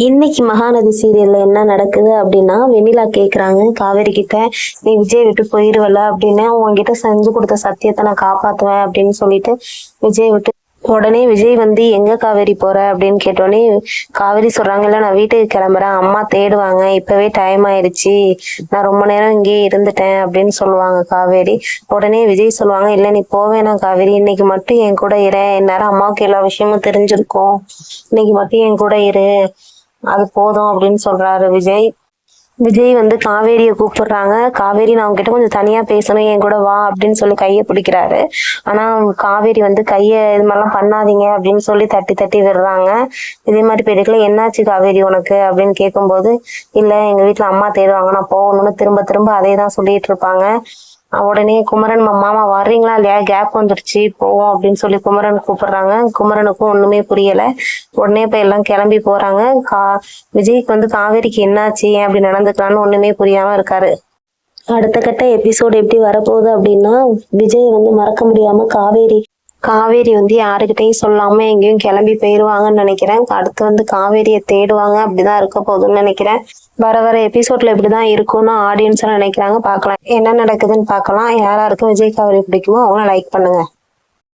இன்னைக்கு மகாநதி சீரியல்ல என்ன நடக்குது அப்படின்னா, வெண்ணிலா கேக்குறாங்க காவேரி கிட்ட, நீ விஜய் விட்டு போயிருவல அப்படின்னு, உன்கிட்ட செஞ்சு கொடுத்த சத்தியத்தை நான் காப்பாத்துவேன் அப்படின்னு சொல்லிட்டு விஜய் விட்டு உடனே விஜய் வந்து எங்க காவேரி போற அப்படின்னு கேட்டோடனே காவேரி சொல்றாங்கல்ல, நான் வீட்டுக்கு கிளம்புறேன், அம்மா தேடுவாங்க, இப்பவே டைம் ஆயிடுச்சு, நான் ரொம்ப நேரம் இங்கேயே இருந்துட்டேன் அப்படின்னு சொல்லுவாங்க காவேரி. உடனே விஜய் சொல்லுவாங்க, இல்ல நீ போவேணாம் காவேரி, இன்னைக்கு மட்டும் என் கூட இரு, இந்நேரம் அம்மாவுக்கு எல்லா விஷயமும் தெரிஞ்சிருக்கும், இன்னைக்கு மட்டும் என் கூட இரு, அது போதும் அப்படின்னு சொல்றாரு விஜய். விஜய் வந்து காவேரிய கூப்பிடுறாங்க. காவேரி, நான் உங்ககிட்ட கொஞ்சம் தனியா பேசணும், என் கூட வா அப்படின்னு சொல்லி கையை பிடிக்கிறாரு. ஆனா காவேரி வந்து கையை இது மாதிரிலாம் பண்ணாதீங்க அப்படின்னு சொல்லி தட்டி தட்டி விடுறாங்க. இதே மாதிரி போயிட்டுல, என்னாச்சு காவேரி உனக்கு அப்படின்னு கேட்கும்போது, இல்ல எங்க வீட்டுல அம்மா தேடுவாங்க, நான் போகணும்னு திரும்ப திரும்ப அதே தான் சொல்லிட்டு இருப்பாங்க. உடனே குமரன், மாமா வர்றீங்களா இல்லையா, கேப் வந்துருச்சு போவோம் அப்படின்னு சொல்லி குமரன் கூப்பிடுறாங்க. குமரனுக்கும் ஒண்ணுமே புரியல. உடனே இப்ப எல்லாம் கிளம்பி போறாங்க. விஜய்க்கு வந்து காவேரிக்கு என்னாச்சு, ஏன் அப்படி நடந்துக்கலான்னு ஒண்ணுமே புரியாம இருக்காரு. அடுத்த கட்ட எபிசோடு எப்படி வரப்போகுது அப்படின்னா, விஜய் வந்து மறக்க முடியாம காவேரி வந்து யாருக்கிட்டையும் சொல்லாம எங்கேயும் கிளம்பி போயிருவாங்கன்னு நினைக்கிறேன். அடுத்து வந்து காவேரியை தேடுவாங்க, அப்படிதான் இருக்க போகுதுன்னு நினைக்கிறேன். வர வர எபிசோட்ல இப்படிதான் இருக்கும்னு ஆடியன்ஸ் நினைக்கிறாங்க. பார்க்கலாம் என்ன நடக்குதுன்னு பார்க்கலாம். யாராருக்கு விஜய் காவேரி பிடிக்குமோ அவங்க லைக் பண்ணுங்க.